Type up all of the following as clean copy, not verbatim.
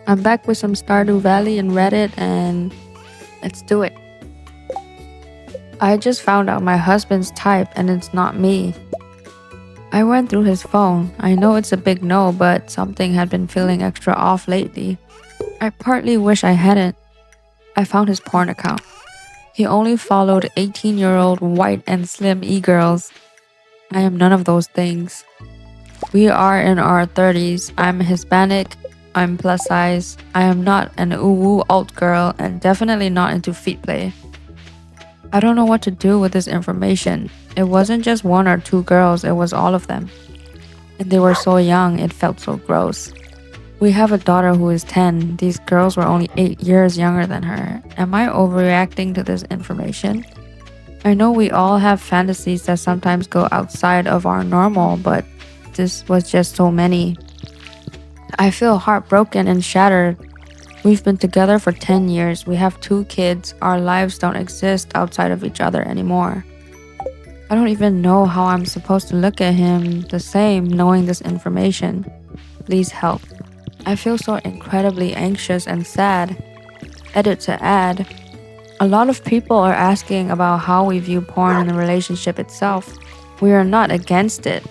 I'm back with some Stardew Valley and Reddit, and let's do it. I just found out my husband's type, and it's not me. I went through his phone. I know it's a big no, but something had been feeling extra off lately. I partly wish I hadn't. I found his porn account. He only followed 18-year-old white and slim e-girls. I am none of those things. We are in our 30s. I'm Hispanic. I'm plus size. I am not an uwu alt girl and definitely not into feet play. I don't know what to do with this information. It wasn't just one or two girls, it was all of them. And they were so young, it felt so gross. We have a daughter who is 10. These girls were only 8 years younger than her. Am I overreacting to this information? I know we all have fantasies that sometimes go outside of our normal, but this was just so many. I feel heartbroken and shattered. We've been together for 10 years. We have 2 kids. Our lives don't exist outside of each other anymore. I don't even know how I'm supposed to look at him the same knowing this information. Please help. I feel so incredibly anxious and sad. Edit to add. A lot of people are asking about how we view porn in the relationship itself. We are not against it.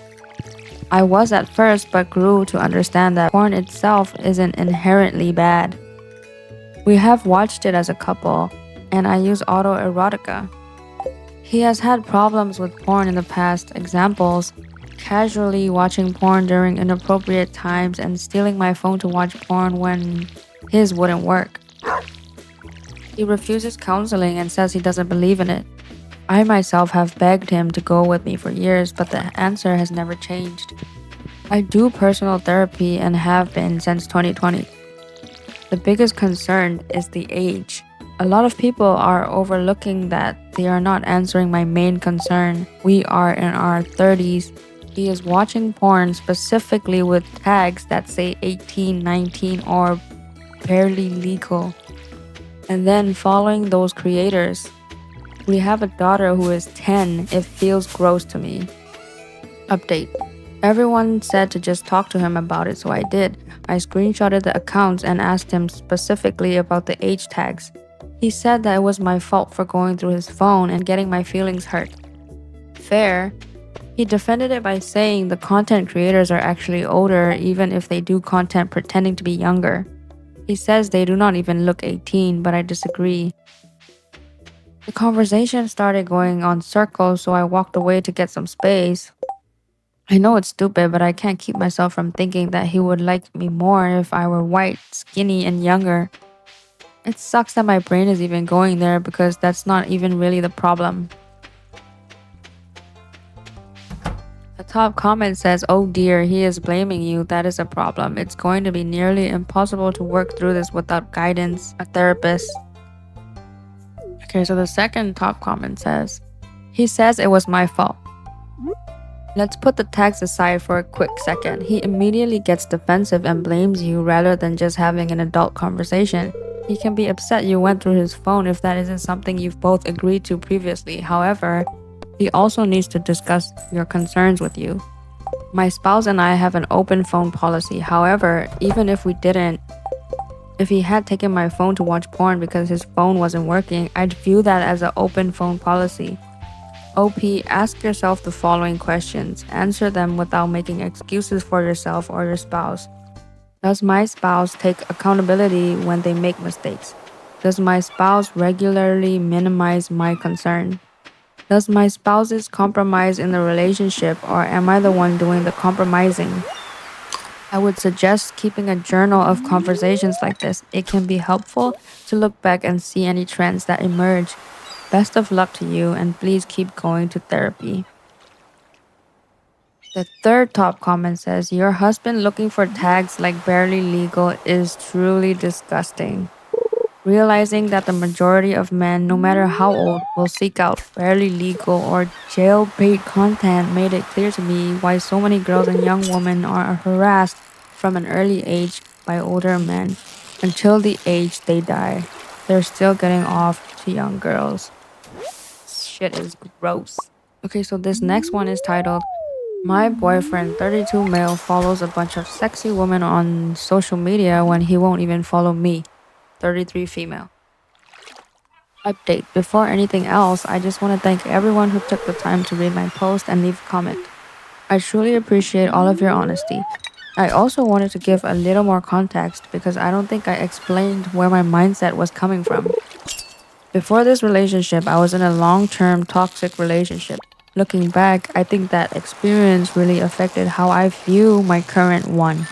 I was at first, but grew to understand that porn itself isn't inherently bad. We have watched it as a couple, and I use autoerotica. He has had problems with porn in the past. Examples: casually watching porn during inappropriate times and stealing my phone to watch porn when his wouldn't work. He refuses counseling and says he doesn't believe in it. I myself have begged him to go with me for years, but the answer has never changed. I do personal therapy and have been since 2020. The biggest concern is the age. A lot of people are overlooking that. They are not answering my main concern. We are in our 30s. He is watching porn specifically with tags that say 18, 19, or barely legal, and then following those creators. We have a daughter who is 10. It feels gross to me. Update. Everyone said to just talk to him about it, so I did. I screenshotted the accounts and asked him specifically about the age tags. He said that it was my fault for going through his phone and getting my feelings hurt. Fair. He defended it by saying the content creators are actually older even if they do content pretending to be younger. He says they do not even look 18, but I disagree. The conversation started going on circles, so I walked away to get some space. I know it's stupid, but I can't keep myself from thinking that he would like me more if I were white, skinny, and younger. It sucks that my brain is even going there because that's not even really the problem. The top comment says, "Oh dear, he is blaming you. That is a problem. It's going to be nearly impossible to work through this without guidance, a therapist." Okay, so the second top comment says, "He says it was my fault." Let's put the tags aside for a quick second. He immediately gets defensive and blames you rather than just having an adult conversation. He can be upset you went through his phone if that isn't something you've both agreed to previously. However, he also needs to discuss your concerns with you. My spouse and I have an open phone policy. However, even if we didn't, if he had taken my phone to watch porn because his phone wasn't working, I'd view that as an open phone policy. OP, ask yourself the following questions. Answer them without making excuses for yourself or your spouse. Does my spouse take accountability when they make mistakes? Does my spouse regularly minimize my concern? Does my spouse's compromise in the relationship, or am I the one doing the compromising? I would suggest keeping a journal of conversations like this. It can be helpful to look back and see any trends that emerge. Best of luck to you, and please keep going to therapy. The third top comment says, "Your husband looking for tags like barely legal is truly disgusting." Realizing that the majority of men, no matter how old, will seek out barely legal or jailbait content made it clear to me why so many girls and young women are harassed from an early age by older men until the age they die. They're still getting off to young girls. Shit is gross. Okay, so this next one is titled My boyfriend, 32 male, follows a bunch of sexy women on social media when he won't even follow me, 33 female. Update. Before anything else, I just want to thank everyone who took the time to read my post and leave a comment. I truly appreciate all of your honesty. I also wanted to give a little more context because I don't think I explained where my mindset was coming from. Before this relationship, I was in a long term toxic relationship. Looking back, I think that experience really affected how I view my current one.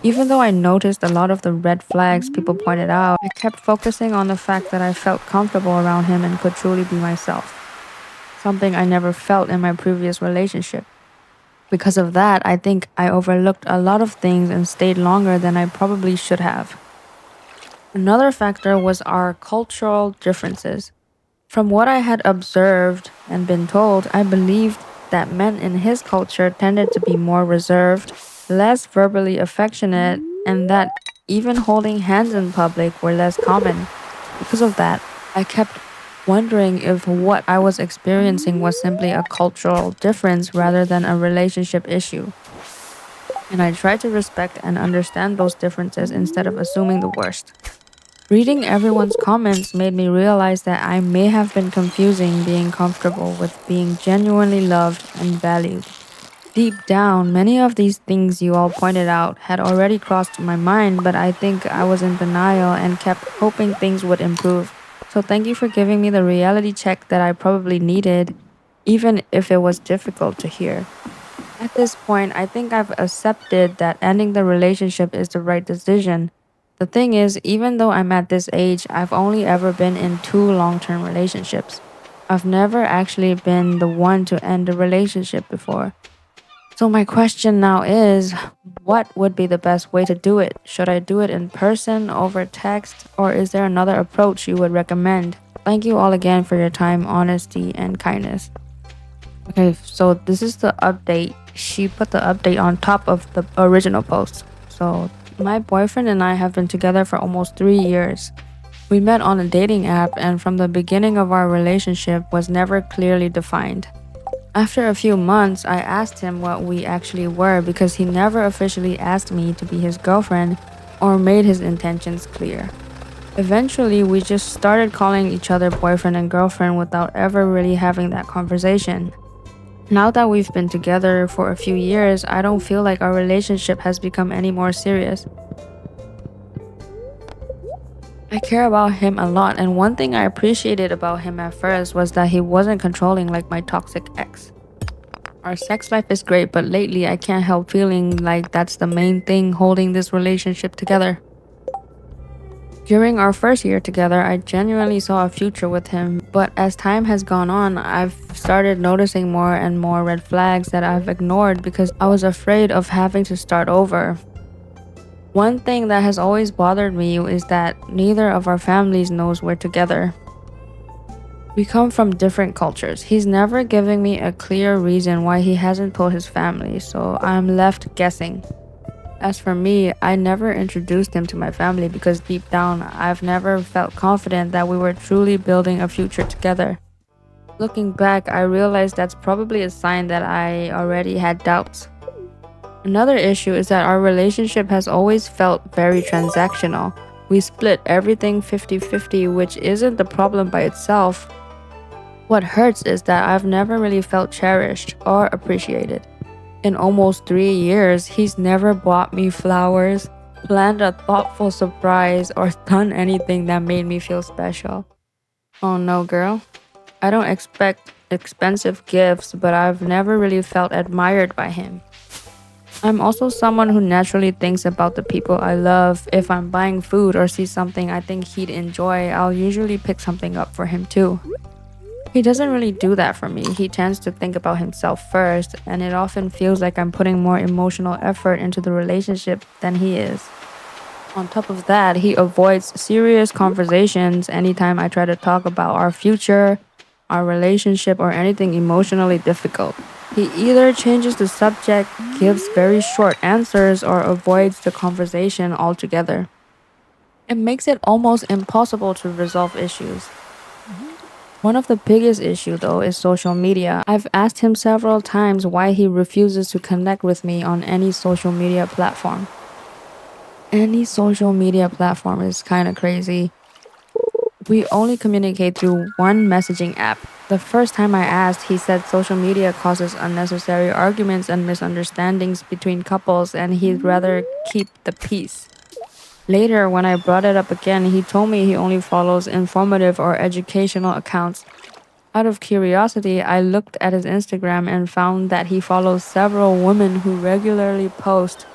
Even though I noticed a lot of the red flags people pointed out, I kept focusing on the fact that I felt comfortable around him and could truly be myself, something I never felt in my previous relationship. Because of that, I think I overlooked a lot of things and stayed longer than I probably should have. Another factor was our cultural differences. From what I had observed and been told, I believed that men in his culture tended to be more reserved, less verbally affectionate, and that even holding hands in public were less common. Because of that, I kept wondering if what I was experiencing was simply a cultural difference rather than a relationship issue. And I tried to respect and understand those differences instead of assuming the worst. Reading everyone's comments made me realize that I may have been confusing being comfortable with being genuinely loved and valued. Deep down, many of these things you all pointed out had already crossed my mind, but I think I was in denial and kept hoping things would improve. So thank you for giving me the reality check that I probably needed, even if it was difficult to hear. At this point, I think I've accepted that ending the relationship is the right decision. The thing is, even though I'm at this age, I've only ever been in two long term relationships. I've never actually been the one to end a relationship before. So, my question now is, what would be the best way to do it? Should I do it in person, over text, or is there another approach you would recommend? Thank you all again for your time, honesty, and kindness. Okay, so this is the update. She put the update on top of the original post. So, my boyfriend and I have been together for almost 3 years. We met on a dating app, and from the beginning of our relationship was never clearly defined. After a few months, I asked him what we actually were because he never officially asked me to be his girlfriend or made his intentions clear. Eventually, we just started calling each other boyfriend and girlfriend without ever really having that conversation. Now that we've been together for a few years, I don't feel like our relationship has become any more serious. I care about him a lot, and one thing I appreciated about him at first was that he wasn't controlling like my toxic ex. Our sex life is great, but lately I can't help feeling like that's the main thing holding this relationship together. During our first year together, I genuinely saw a future with him, but as time has gone on, I've started noticing more and more red flags that I've ignored because I was afraid of having to start over. One thing that has always bothered me is that neither of our families knows we're together. We come from different cultures. He's never giving me a clear reason why he hasn't told his family, so I'm left guessing. As for me, I never introduced him to my family because deep down, I've never felt confident that we were truly building a future together. Looking back, I realized that's probably a sign that I already had doubts. Another issue is that our relationship has always felt very transactional. We split everything 50-50, which isn't the problem by itself. What hurts is that I've never really felt cherished or appreciated. In almost 3 years, he's never bought me flowers, planned a thoughtful surprise, or done anything that made me feel special. Oh no, girl. I don't expect expensive gifts, but I've never really felt admired by him. I'm also someone who naturally thinks about the people I love. If I'm buying food or see something I think he'd enjoy, I'll usually pick something up for him too. He doesn't really do that for me. He tends to think about himself first, and it often feels like I'm putting more emotional effort into the relationship than he is. On top of that, he avoids serious conversations anytime I try to talk about our future, our relationship, or anything emotionally difficult. He either changes the subject, gives very short answers, or avoids the conversation altogether. It makes it almost impossible to resolve issues. One of the biggest issues, though, is social media. I've asked him several times why he refuses to connect with me on any social media platform. Any social media platform is kind of crazy. We only communicate through one messaging app. The first time I asked, he said social media causes unnecessary arguments and misunderstandings between couples and he'd rather keep the peace. Later, when I brought it up again, he told me he only follows informative or educational accounts. Out of curiosity, I looked at his Instagram and found that he follows several women who regularly post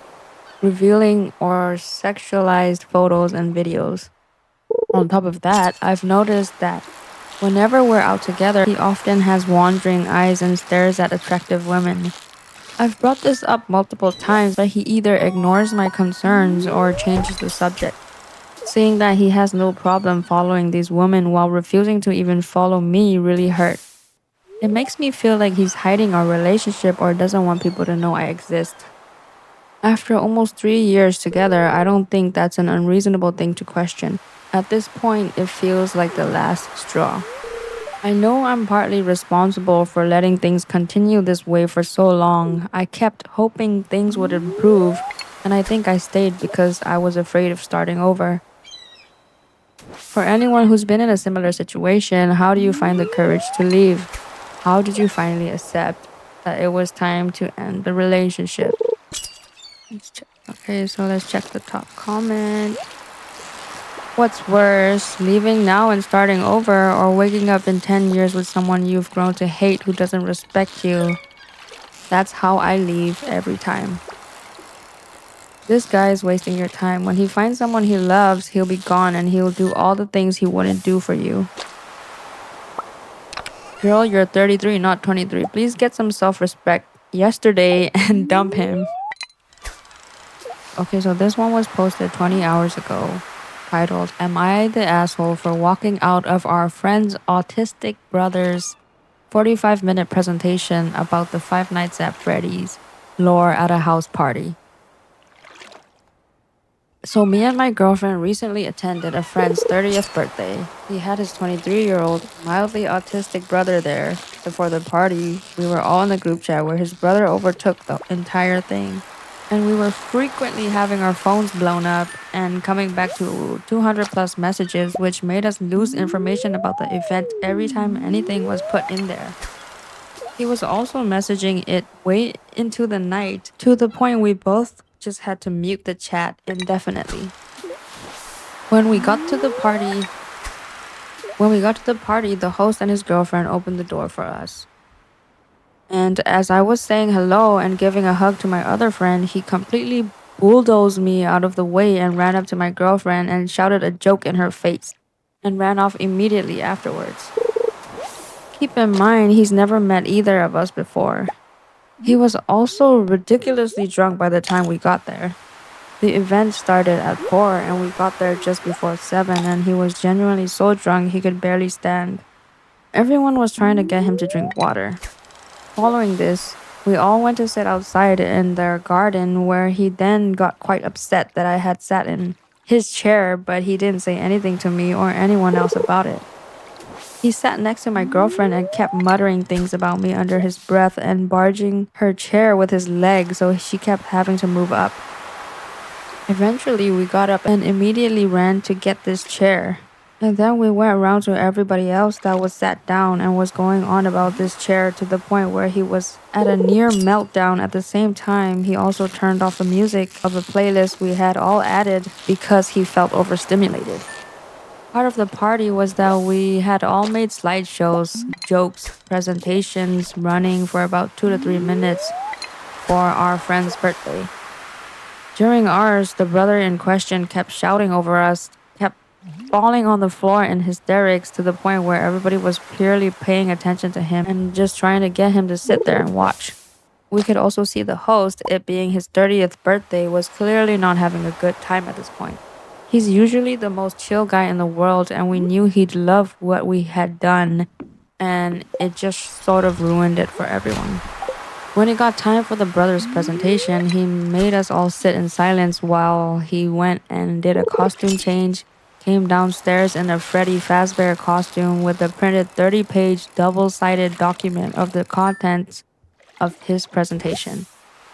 revealing or sexualized photos and videos. On top of that, I've noticed that whenever we're out together, he often has wandering eyes and stares at attractive women. I've brought this up multiple times, but he either ignores my concerns or changes the subject. Seeing that he has no problem following these women while refusing to even follow me really hurt. It makes me feel like he's hiding our relationship or doesn't want people to know I exist. After almost 3 years together, I don't think that's an unreasonable thing to question. At this point, it feels like the last straw. I know I'm partly responsible for letting things continue this way for so long. I kept hoping things would improve, and I think I stayed because I was afraid of starting over. For anyone who's been in a similar situation, how do you find the courage to leave? How did you finally accept that it was time to end the relationship? Okay, so let's check the top comment. What's worse, leaving now and starting over, or waking up in 10 years with someone you've grown to hate who doesn't respect you? That's how I leave every time. This guy is wasting your time. When he finds someone he loves, he'll be gone and he'll do all the things he wouldn't do for you. Girl, you're 33, not 23. Please get some self-respect yesterday and dump him. Okay, so this one was posted 20 hours ago, titled, Am I the asshole for walking out of our friend's autistic brother's 45-minute presentation about the Five Nights at Freddy's lore at a house party? So me and my girlfriend recently attended a friend's 30th birthday. He had his 23-year-old, mildly autistic brother there. Before the party, we were all in the group chat where his brother overtook the entire thing. And we were frequently having our phones blown up and coming back to 200 plus messages, which made us lose information about the event every time anything was put in there. He was also messaging it way into the night to the point we both just had to mute the chat indefinitely. When we got to the party, the host and his girlfriend opened the door for us. And as I was saying hello and giving a hug to my other friend, he completely bulldozed me out of the way and ran up to my girlfriend and shouted a joke in her face and ran off immediately afterwards. Keep in mind, he's never met either of us before. He was also ridiculously drunk by the time we got there. The event started at 4 and we got there just before 7 and he was genuinely so drunk he could barely stand. Everyone was trying to get him to drink water. Following this, we all went to sit outside in their garden where he then got quite upset that I had sat in his chair, but he didn't say anything to me or anyone else about it. He sat next to my girlfriend and kept muttering things about me under his breath and barging her chair with his leg, so she kept having to move up. Eventually, we got up and immediately ran to get this chair. And then we went around to everybody else that was sat down and was going on about this chair to the point where he was at a near meltdown. At the same time, he also turned off the music of a playlist we had all added because he felt overstimulated. Part of the party was that we had all made slideshows, jokes, presentations running for about 2 to 3 minutes for our friend's birthday. During ours, the brother in question kept shouting over us, kept falling on the floor in hysterics to the point where everybody was purely paying attention to him and just trying to get him to sit there and watch. We could also see the host, it being his 30th birthday, was clearly not having a good time at this point. He's usually the most chill guy in the world, and we knew he'd love what we had done, and it just sort of ruined it for everyone. When it got time for the brother's presentation, he made us all sit in silence while he went and did a costume change came downstairs in a Freddy Fazbear costume with a printed 30-page double-sided document of the contents of his presentation,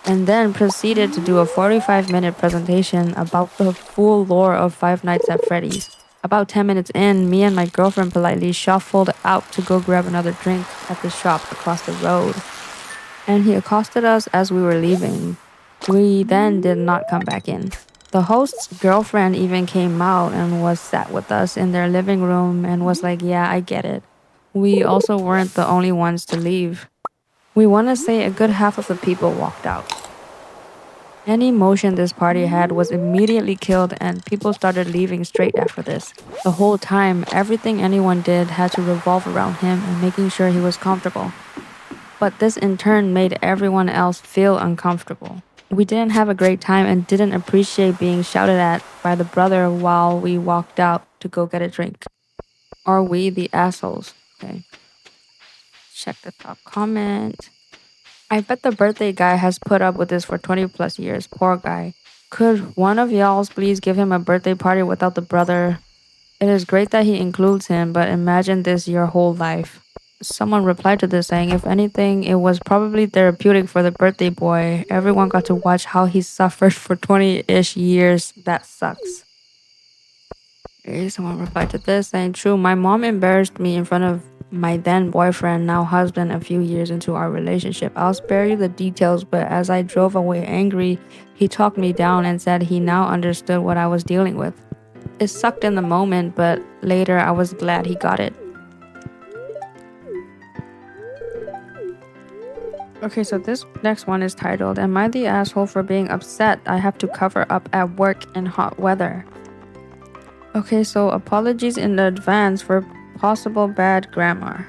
and then proceeded to do a 45-minute presentation about the full lore of Five Nights at Freddy's. About 10 minutes in, me and my girlfriend politely shuffled out to go grab another drink at the shop across the road, and he accosted us as we were leaving. We then did not come back in. The host's girlfriend even came out and was sat with us in their living room and was like, "Yeah, I get it. We also weren't the only ones to leave." We want to say a good half of the people walked out. Any motion this party had was immediately killed, and people started leaving straight after this. The whole time, everything anyone did had to revolve around him and making sure he was comfortable. But this in turn made everyone else feel uncomfortable. We didn't have a great time and didn't appreciate being shouted at by the brother while we walked out to go get a drink. Are we the assholes? Okay. Check the top comment. I bet the birthday guy has put up with this for 20 plus years. Poor guy. Could one of y'all please give him a birthday party without the brother? It is great that he includes him, but imagine this your whole life. Someone replied to this saying, if anything, it was probably therapeutic for the birthday boy. Everyone got to watch how he suffered for 20-ish years. That sucks. Okay, someone replied to this saying, true, my mom embarrassed me in front of my then boyfriend, now husband, a few years into our relationship. I'll spare you the details, but as I drove away angry, he talked me down and said he now understood what I was dealing with. It sucked in the moment, but later I was glad he got it. Okay, so this next one is titled, Am I the asshole for being upset I have to cover up at work in hot weather? Okay, so apologies in advance for possible bad grammar.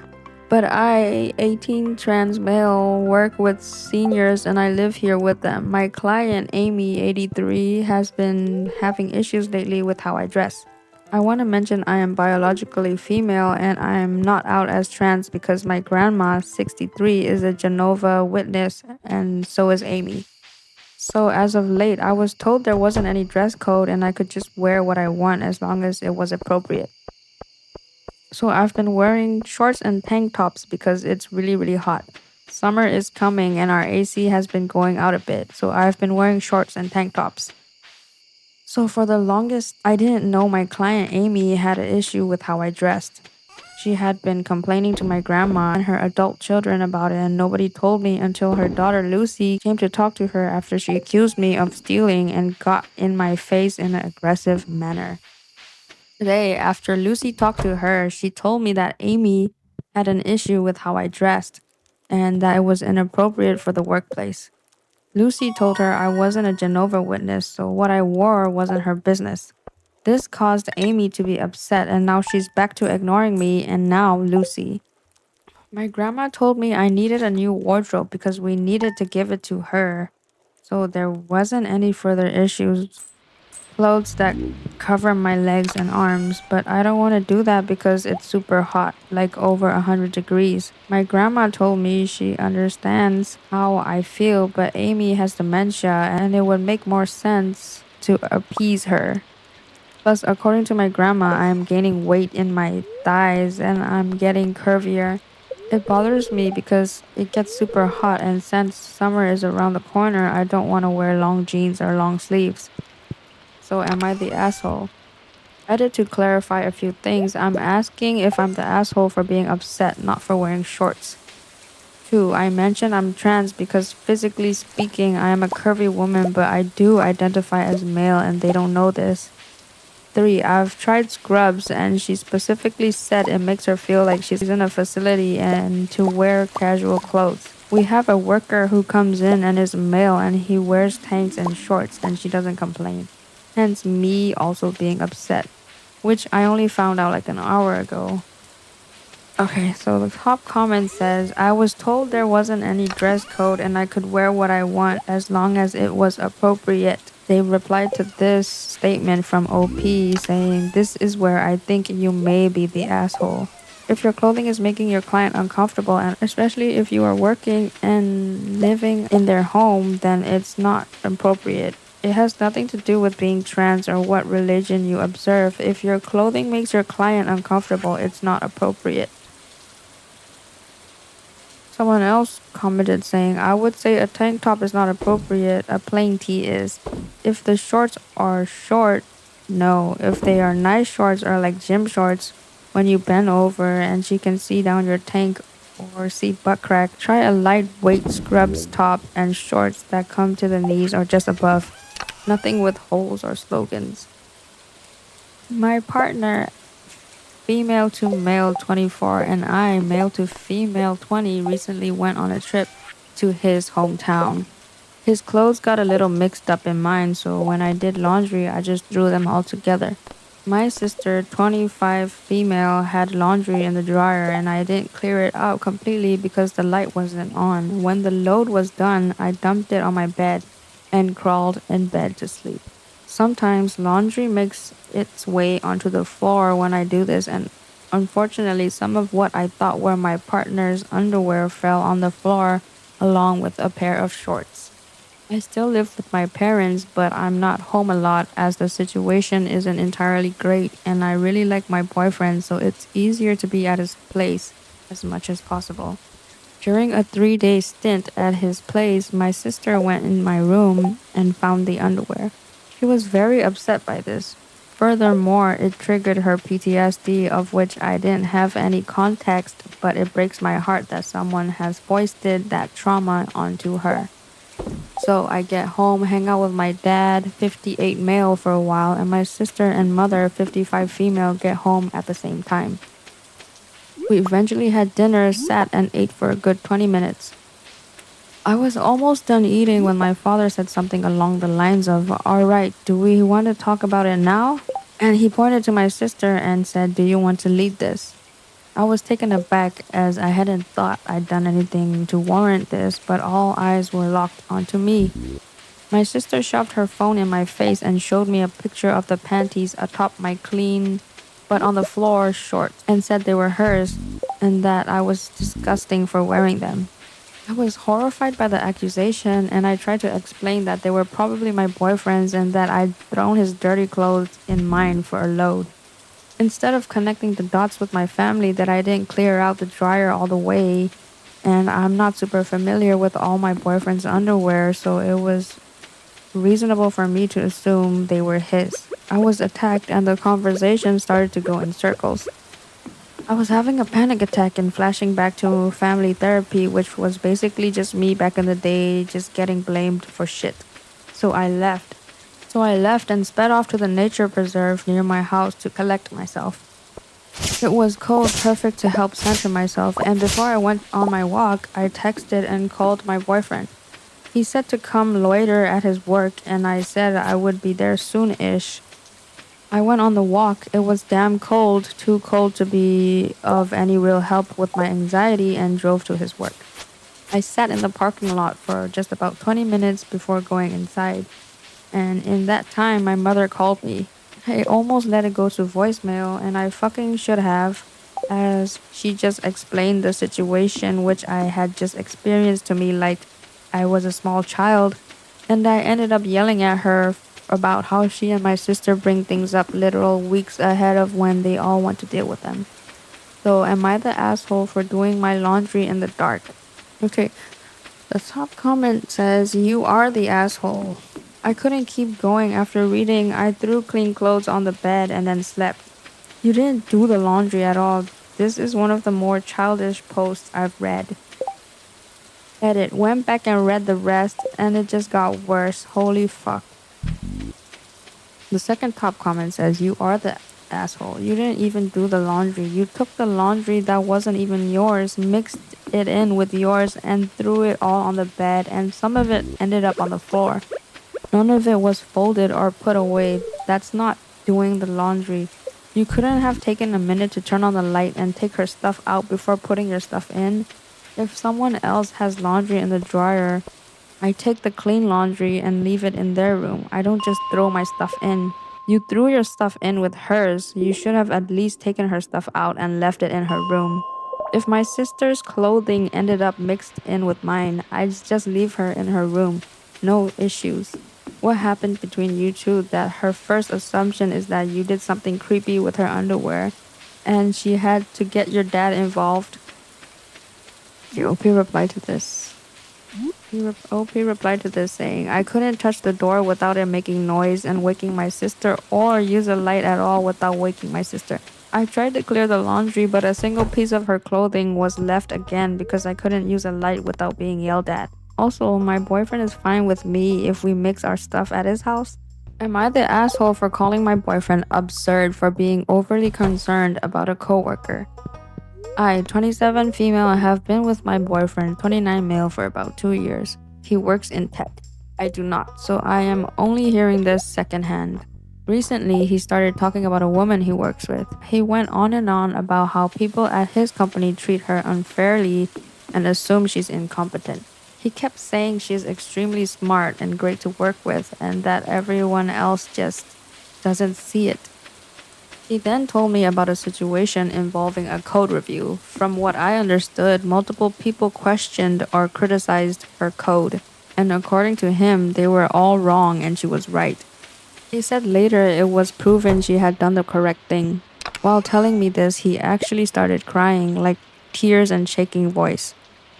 But I, 18 trans male, work with seniors and I live here with them. My client, Amy, 83, has been having issues lately with how I dress. I want to mention I am biologically female and I am not out as trans because my grandma, 63, is a Jehovah's Witness and so is Amy. So as of late, I was told there wasn't any dress code and I could just wear what I want as long as it was appropriate. So I've been wearing shorts and tank tops because it's really hot. Summer is coming and our AC has been going out a bit, so I've been wearing shorts and tank tops. So for the longest, I didn't know my client Amy had an issue with how I dressed. She had been complaining to my grandma and her adult children about it, and nobody told me until her daughter Lucy came to talk to her after she accused me of stealing and got in my face in an aggressive manner. Today, after Lucy talked to her, she told me that Amy had an issue with how I dressed and that it was inappropriate for the workplace. Lucy told her I wasn't a Jehovah's Witness, so what I wore wasn't her business. This caused Amy to be upset, and now she's back to ignoring me and now Lucy. My grandma told me I needed a new wardrobe because we needed to give it to her, so there wasn't any further issues. Clothes that cover my legs and arms, but I don't want to do that because it's super hot, like over 100 degrees. My grandma told me she understands how I feel, but Amy has dementia and it would make more sense to appease her. Plus, according to my grandma, I am gaining weight in my thighs and I'm getting curvier. It bothers me because it gets super hot, and since summer is around the corner, I don't want to wear long jeans or long sleeves. So am I the asshole? Edit to clarify a few things. I'm asking if I'm the asshole for being upset, not for wearing shorts. 2. I mentioned I'm trans because physically speaking, I am a curvy woman, but I do identify as male and they don't know this. 3. I've tried scrubs and she specifically said it makes her feel like she's in a facility and to wear casual clothes. We have a worker who comes in and is male and he wears tanks and shorts and she doesn't complain. Hence me also being upset, which I only found out like an hour ago. Okay, so the top comment says, I was told there wasn't any dress code and I could wear what I want as long as it was appropriate. They replied to this statement from OP saying, this is where I think you may be the asshole. If your clothing is making your client uncomfortable, and especially if you are working and living in their home, then it's not appropriate. It has nothing to do with being trans or what religion you observe. If your clothing makes your client uncomfortable, it's not appropriate. Someone else commented saying, I would say a tank top is not appropriate, a plain tee is. If the shorts are short, no. If they are nice shorts or like gym shorts, when you bend over and she can see down your tank or see butt crack, try a lightweight scrubs top and shorts that come to the knees or just above. Nothing with holes or slogans. My partner, female to male 24, and I, male to female 20, recently went on a trip to his hometown. His clothes got a little mixed up in mine, so when I did laundry, I just threw them all together. My sister, 25 female, had laundry in the dryer and I didn't clear it out completely because the light wasn't on. When the load was done, I dumped it on my bed and crawled in bed to sleep. Sometimes laundry makes its way onto the floor when I do this, and unfortunately, some of what I thought were my partner's underwear fell on the floor along with a pair of shorts. I still live with my parents, but I'm not home a lot as the situation isn't entirely great, and I really like my boyfriend, so it's easier to be at his place as much as possible. During a 3-day stint at his place, my sister went in my room and found the underwear. She was very upset by this. Furthermore, it triggered her PTSD, of which I didn't have any context, but it breaks my heart that someone has foisted that trauma onto her. So I get home, hang out with my dad, 58 male, for a while, and my sister and mother, 55 female, get home at the same time. We eventually had dinner, sat, and ate for a good 20 minutes. I was almost done eating when my father said something along the lines of, Alright, do we want to talk about it now? And he pointed to my sister and said, Do you want to lead this? I was taken aback as I hadn't thought I'd done anything to warrant this, but all eyes were locked onto me. My sister shoved her phone in my face and showed me a picture of the panties atop my clean, but on the floor, shorts, and said they were hers and that I was disgusting for wearing them. I was horrified by the accusation, and I tried to explain that they were probably my boyfriend's and that I'd thrown his dirty clothes in mine for a load. Instead of connecting the dots with my family that I didn't clear out the dryer all the way, and I'm not super familiar with all my boyfriend's underwear, so it was reasonable for me to assume they were his. I was attacked and the conversation started to go in circles. I was having a panic attack and flashing back to family therapy, which was basically just me back in the day, just getting blamed for shit. So I left. So I left and sped off to the nature preserve near my house to collect myself. It was cold, perfect to help center myself, and before I went on my walk, I texted and called my boyfriend. He said to come loiter at his work, and I said I would be there soon-ish. I went on the walk. It was damn cold, too cold to be of any real help with my anxiety, and drove to his work. I sat in the parking lot for just about 20 minutes before going inside, and in that time, my mother called me. I almost let it go to voicemail, and I fucking should have, as she just explained the situation which I had just experienced to me like I was a small child, and I ended up yelling at her about how she and my sister bring things up literal weeks ahead of when they all want to deal with them. So am I the asshole for doing my laundry in the dark? Okay, the top comment says, You are the asshole. I couldn't keep going after reading. I threw clean clothes on the bed and then slept. You didn't do the laundry at all. This is one of the more childish posts I've read. Edit. Went back and read the rest and it just got worse. Holy fuck. The second top comment says, You are the asshole. You didn't even do the laundry. You took the laundry that wasn't even yours, mixed it in with yours, and threw it all on the bed, and some of it ended up on the floor. None of it was folded or put away. That's not doing the laundry. You couldn't have taken a minute to turn on the light and take her stuff out before putting your stuff in? If someone else has laundry in the dryer, I take the clean laundry and leave it in their room. I don't just throw my stuff in. You threw your stuff in with hers. You should have at least taken her stuff out and left it in her room. If my sister's clothing ended up mixed in with mine, I'd just leave her in her room. No issues. What happened between you two that her first assumption is that you did something creepy with her underwear and she had to get your dad involved? The OP replied to this. OP replied to this saying, I couldn't touch the door without it making noise and waking my sister or use a light at all without waking my sister. I tried to clear the laundry, but a single piece of her clothing was left again because I couldn't use a light without being yelled at. Also, my boyfriend is fine with me if we mix our stuff at his house. Am I the asshole for calling my boyfriend absurd for being overly concerned about a coworker? I, 27 female, have been with my boyfriend, 29 male, for about 2 years. He works in tech. I do not, so I am only hearing this secondhand. Recently, he started talking about a woman he works with. He went on and on about how people at his company treat her unfairly and assume she's incompetent. He kept saying she's extremely smart and great to work with, and that everyone else just doesn't see it. He then told me about a situation involving a code review. From what I understood, multiple people questioned or criticized her code, and according to him, they were all wrong and she was right. He said later it was proven she had done the correct thing. While telling me this, he actually started crying, like tears and shaking voice.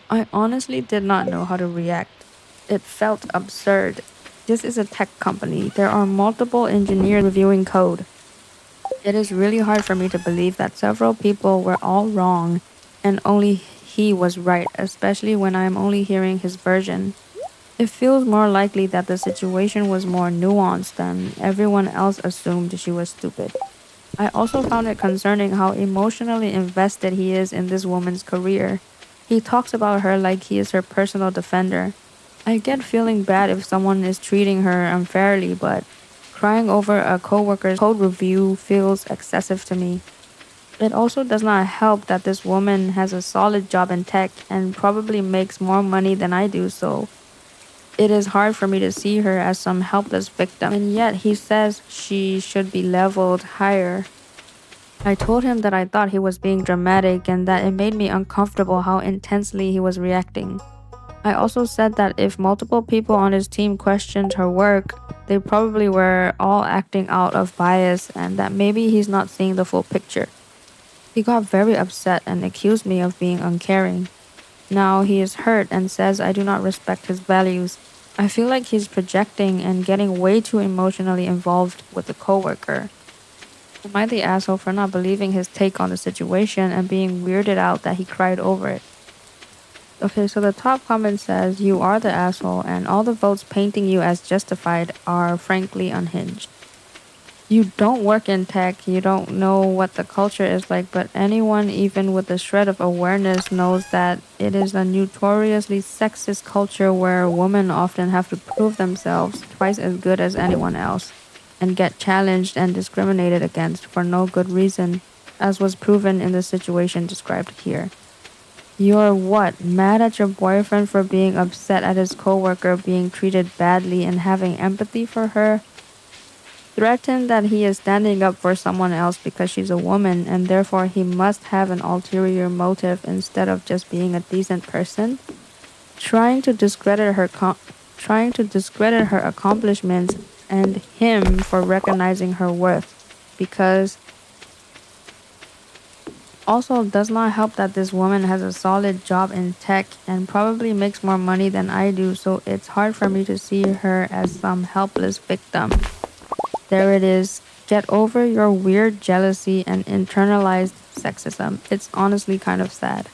I honestly did not know how to react. It felt absurd. This is a tech company. There are multiple engineers reviewing code. It is really hard for me to believe that several people were all wrong and only he was right, especially when I am only hearing his version. It feels more likely that the situation was more nuanced than everyone else assumed she was stupid. I also found it concerning how emotionally invested he is in this woman's career. He talks about her like he is her personal defender. I get feeling bad if someone is treating her unfairly, but crying over a coworker's code review feels excessive to me. It also does not help that this woman has a solid job in tech and probably makes more money than I do, so it is hard for me to see her as some helpless victim. And yet he says she should be leveled higher. I told him that I thought he was being dramatic and that it made me uncomfortable how intensely he was reacting. I also said that if multiple people on his team questioned her work, they probably were all acting out of bias and that maybe he's not seeing the full picture. He got very upset and accused me of being uncaring. Now he is hurt and says I do not respect his values. I feel like he's projecting and getting way too emotionally involved with the coworker. Am I the asshole for not believing his take on the situation and being weirded out that he cried over it? Okay, so the top comment says, you are the asshole, and all the votes painting you as justified are frankly unhinged. You don't work in tech, you don't know what the culture is like, but anyone, even with a shred of awareness, knows that it is a notoriously sexist culture where women often have to prove themselves twice as good as anyone else and get challenged and discriminated against for no good reason, as was proven in the situation described here. You're what? Mad at your boyfriend for being upset at his coworker being treated badly and having empathy for her? Threatened that he is standing up for someone else because she's a woman and therefore he must have an ulterior motive instead of just being a decent person? Trying to discredit her accomplishments and him for recognizing her worth, because also does not help that this woman has a solid job in tech and probably makes more money than I do, so it's hard for me to see her as some helpless victim. There it is. Get over your weird jealousy and internalized sexism. It's honestly kind of sad.